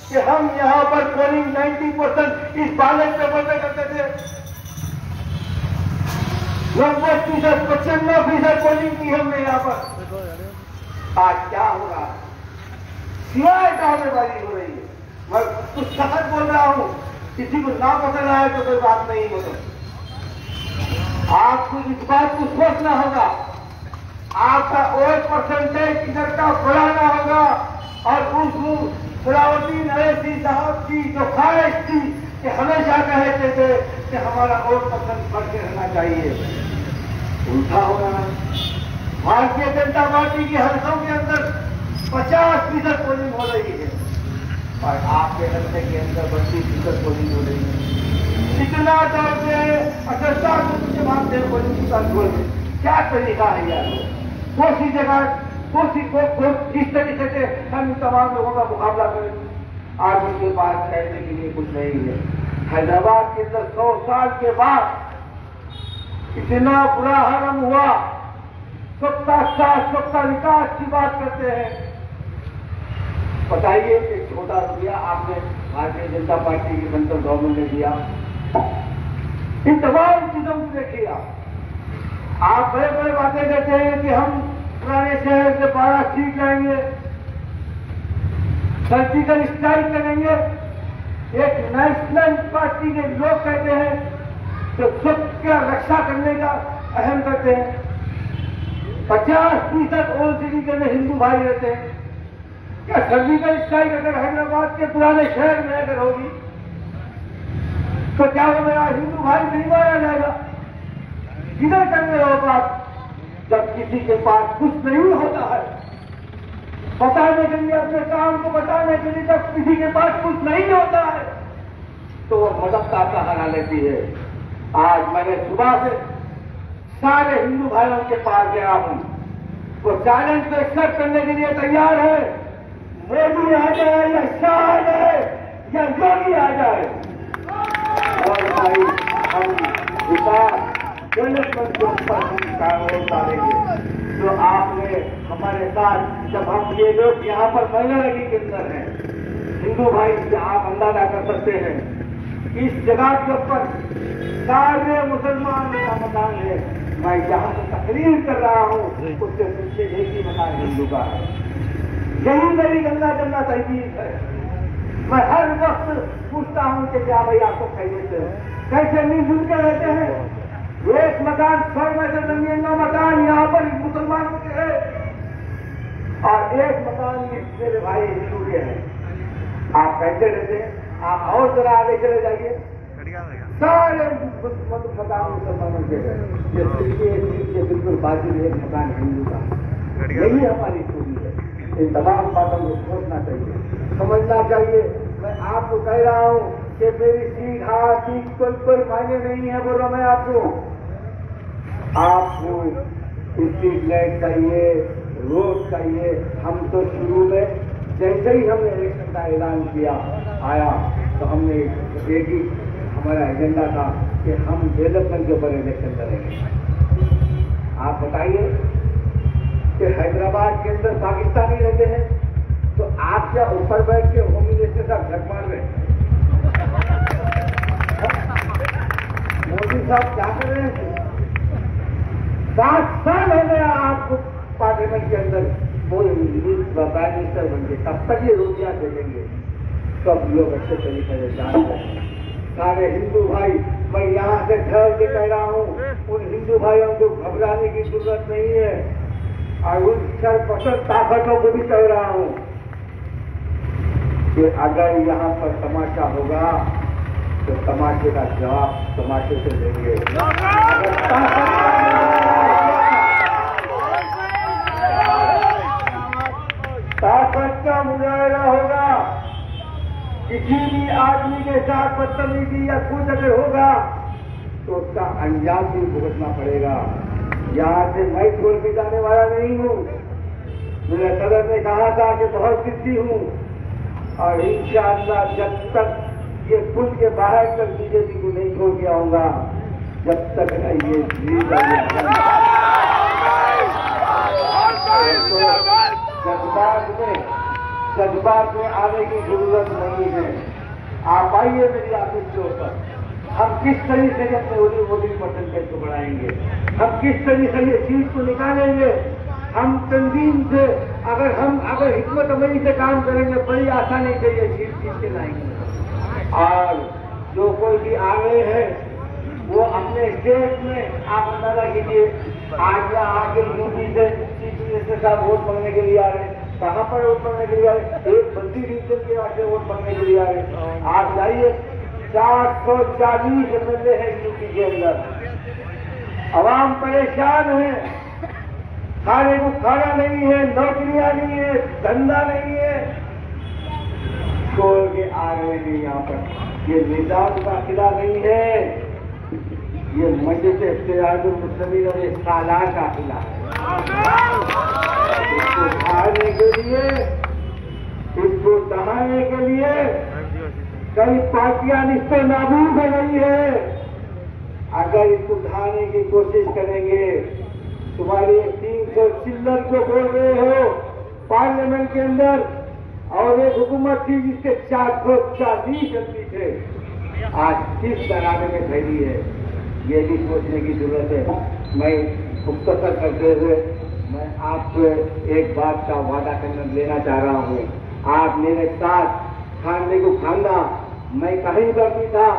कि हम यहाँ पर पोलिंग 90% इस बैलेट पेपर पे करते थे। 90%, 95% पोलिंग की हमने यहाँ पर। आज क्या हो रहा है? सिवाय ड्रामेबाजी हो रही है। मैं कुछ सख्त बोल रहा हूँ, किसी को ना पसंद आए तो कोई बात नहीं बोलो। आपको इस बात को सोचना होगा, आपका वोट परसेंटेज इधर का बढ़ाना होगा और उस सलाउद्दीन अवैसी साहब की जो ख्वाहिश थी कि हमेशा कहते थे कि हमारा वोट परसेंट बढ़ते रहना चाहिए, उल्टा हो रहा है। भारतीय जनता पार्टी के हलकों के अंदर 50% पोलिंग हो रही है और आपके हल्के के अंदर 32% पोलिंग हो रही है। इतना दौड़ते 78% के बाद से पोलिंग कंट्रोल में क्या तरीका है यार? कोसी जगह जिस तरीके से हम तमाम लोगों का मुकाबला करें, आज उनके पास कहने के लिए कुछ नहीं है। हैदराबाद के अंदर 100 साल के बाद इतना बुरा हरम हुआ, सबका साथ सबका विकास की बात करते हैं। बताइए कि छोटा रुपया आपने भारतीय जनता पार्टी की सेंट्रल गवर्नमेंट ने दिया। इन तमाम चीजों को देखिए आप बड़े बड़े बातें कहते हैं कि हम पुराने शहर से 12 सीट लाएंगे, सर्जिकल स्ट्राइक करेंगे। एक नेशनल पार्टी के लोग कहते हैं जो सबका रक्षा करने का अहम करते हैं। 50% ओसीडी के में हिंदू भाई रहते हैं। क्या सर्जिकल स्ट्राइक अगर हैदराबाद के पुराने शहर में अगर होगी तो क्या वो मेरा हिंदू भाई नहीं मारा जाएगा? किधर करने हो बात जब किसी के पास कुछ नहीं होता है? बताने के लिए, अपने काम को बताने के लिए जब किसी के पास कुछ नहीं होता है तो वो मदद का सहारा लेती है। आज मैंने सुबह से सारे हिंदू भाइयों के पास गया हूं, वो चैलेंज को एक्सेप्ट करने के लिए तैयार है। मोदी आ जाए या शाह आ जाए या योगी आ जाए, और भाई हम विकास डेवलपमेंट के ऊपर कानून डालेंगे। जो आपने हमारे साथ, जब हम ये लोग यहाँ पर महिला रैली के अंदर हैं, हिंदू भाई आप अंदाजा कर सकते हैं, इस जगह के ऊपर सारे मुसलमान का मकान है। मैं जहाँ से तकरीर कर रहा हूँ उससे पीछे एक ही मकान हिंदू का है। यही मेरी गंगा जमुना तहजीब है। मैं हर वक्त पूछता हूँ कि क्या भाई आपको खैरियत है, कैसे मिलजुल के रहते हैं? एक मकान 100 में से जमीन का मकान यहाँ पर मुसलमानों के है और एक मकान मेरे भाई हिंदू के है। आप कैसे रहते हैं? आप और जरा आगे चले जाइए, सारे मकान मुसलमानों के है, ये बिल्कुल बाजू एक मकान हिंदू का। यही हमारी खूबी है। इन तमाम बातों को सोचना चाहिए, समझना चाहिए। मैं आपको कह रहा हूँ कि मेरी सीट हार सीट कोई मायने नहीं है। बोलो मैं आपको स्ट्रीट लाइट चाहिए, रोड चाहिए। हम तो शुरू में जैसे ही हमने इलेक्शन का ऐलान किया आया तो हमने एक ही हमारा एजेंडा था कि हम डेवलपमेंट के ऊपर इलेक्शन करेंगे। आप बताइए कि हैदराबाद के अंदर पाकिस्तानी रहते हैं तो आप क्या ऊपर बैठ के होम मिनिस्टर साहब झक मार रहे हैं? मोदी साहब क्या कर रहे हैं? 7 साल हो गया आपको पार्लियामेंट के अंदर प्राइम मिनिस्टर बन गए, तब तक ये रोटियां देंगे। सब लोग अच्छे तरीके से जानते हैं। सारे हिंदू भाई, मैं यहाँ से ठहर के कह रहा हूँ, उन हिंदू भाइयों को घबराने की जरूरत नहीं है और उन सरपसंद ताकतों को भी कह रहा हूँ कि अगर यहाँ पर तमाशा होगा तो तमाशे का जवाब तमाशे से देंगे। ताकत का मुजाहरा होगा, किसी भी आदमी के साथ बदतमीजी या कुछ अगर होगा तो उसका अंजाम भी भुगतना पड़ेगा। यहाँ से मैं छोड़ के जाने वाला नहीं हूँ। मेरे सदर ने कहा था कि बहुत जिद्दी हूँ और इंशाअल्लाह जब तक ये पुल के बाहर तक बीजेपी को नहीं छोड़ के आऊंगा, जब तक ये जज्बात में जज्बात में आने की जरूरत नहीं है। आप आइए मेरी ऑफिस के ऊपर, हम किस तरीके से अपने वोटिंग परसेंटेज को बढ़ाएंगे, हम किस तरीके से ये सीट को निकालेंगे। हम तंजीम से अगर हिकमत अमली से काम करेंगे, बड़ी आसानी से ये सीट जीत के लाएंगे। और जो कोई भी आ रहे हैं वो अपने स्टेट में आप अंदाजा कीजिए, आज या आगे यूपी से साहब वोट मांगने के लिए आ रहे हैं, कहाँ पर वोट मांगने के लिए आ रहे, एक बंदी रीजन के आगे वोट मांगने के लिए आ रहे। आप जाइए, 440 MLA है यूपी के अंदर। अवाम परेशान है, खाने को खाना नहीं है, नौकरियां नहीं है, धंधा नहीं है, छोड़ के आ रहे हैं यहाँ पर। ये निजाम का किला नहीं है, ये मस्जिद इत्तेहादुल मुस्लिमीन और ये सालार का किला है। इसको खाने के लिए, इसको दहाने के लिए कई पार्टियां निस्ते नाबूद हो गई है। अगर इसको ढाने की कोशिश करेंगे, तुम्हारी 300 चिल्लर जो बोल रहे हो पार्लियामेंट के अंदर, और एक हुकूमत थी जिसके 440 एमपी थे, आज किस तरह में फैली है, ये भी सोचने की जरूरत है। मैं मुख्तसर करते हुए मैं आपको एक बात का वादा करना लेना चाह रहा हूँ। आप मेरे साथ खाने को खाना, मैं कहीं पर भी था,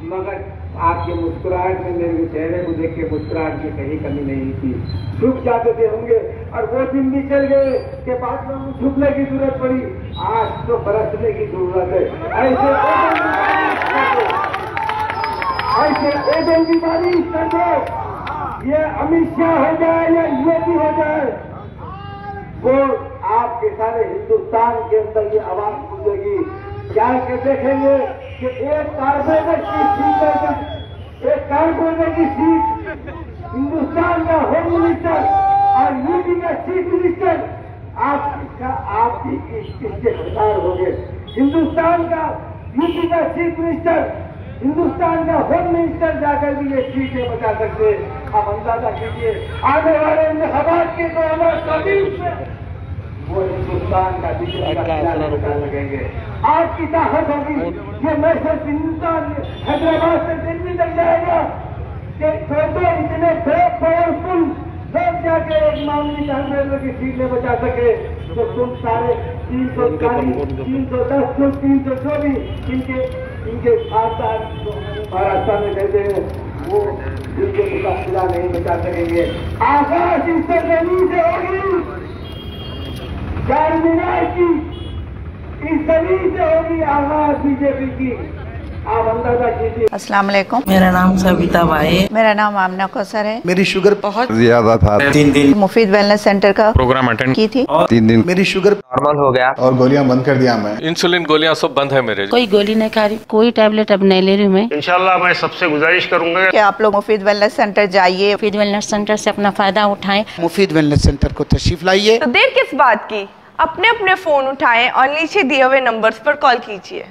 मगर आपके मुस्कुराहट में, मेरे चेहरे को देख के मुस्कुराहट की कहीं कमी नहीं थी। झुक जाते थे होंगे, और वो दिन भी चल गए के बाद में झुकने की जरूरत पड़ी। आज तो बरसने की जरूरत है। ऐसे ओजन की बारिश कर दो, ये अमित शाह हो जाए या योगी हो जाए, वो आपके सारे हिंदुस्तान के अंदर ये आवाज गूंजेगी। क्या के देखेंगे कि एक कारपोरेटर की सीट हिंदुस्तान का होम मिनिस्टर और यूपी का चीफ मिनिस्टर आप ही इसके सरकार हो गए। हिंदुस्तान का यूपी का चीफ मिनिस्टर, हिंदुस्तान का होम मिनिस्टर जाकर भी ये सीटें बचा सकते। आप अंदाजा कीजिए, आने वाले इंतखाबात के तो हमारे वो हिंदुस्तान का लगेंगे। आपकी ताकत होगी, ये मैसेज हिंदुस्तान हैदराबाद से दिल्ली तक जाएगा कि छोटे इतने पावरफुल लोग जाके एक मामूली कांग्रेस की सीट में बचा सके, तो तुम सारे 340, 310, 324 इनके खासदार महाराष्ट्र में कहते हैं, वो इनके मुकाबला नहीं बचा सकेंगे। आकाश इस जमीन से होगी, चारमीनार की इस जमीन से होगी आवाज बीजेपी की। आप अंदाजा कीजिए। अस्सलाम वालेकुम। मेरा नाम सविता बाई है। मेरा नाम आमना कौसर है। मेरी शुगर बहुत ज्यादा था। 3 दिन मुफीद वेलनेस सेंटर का प्रोग्राम अटेंड की थी। 3 दिन मेरी शुगर नॉर्मल हो गया और गोलियां बंद कर दिया मैं। इंसुलिन गोलियां सब बंद है मेरे। कोई गोली नहीं खा रही, कोई टैबलेट अब नहीं ले रही हूँ मैं। इंशाल्लाह मैं सबसे गुजारिश करूंगा कि आप लोग मुफीद वेलनेस सेंटर जाइए, मुफीद वेलनेस सेंटर से अपना फायदा उठाएं। मुफीद वेलनेस सेंटर को तशरीफ लाइए। तो देर किस बात की, अपने अपने फोन उठाएं और नीचे दिए हुए नंबर्स पर कॉल कीजिए।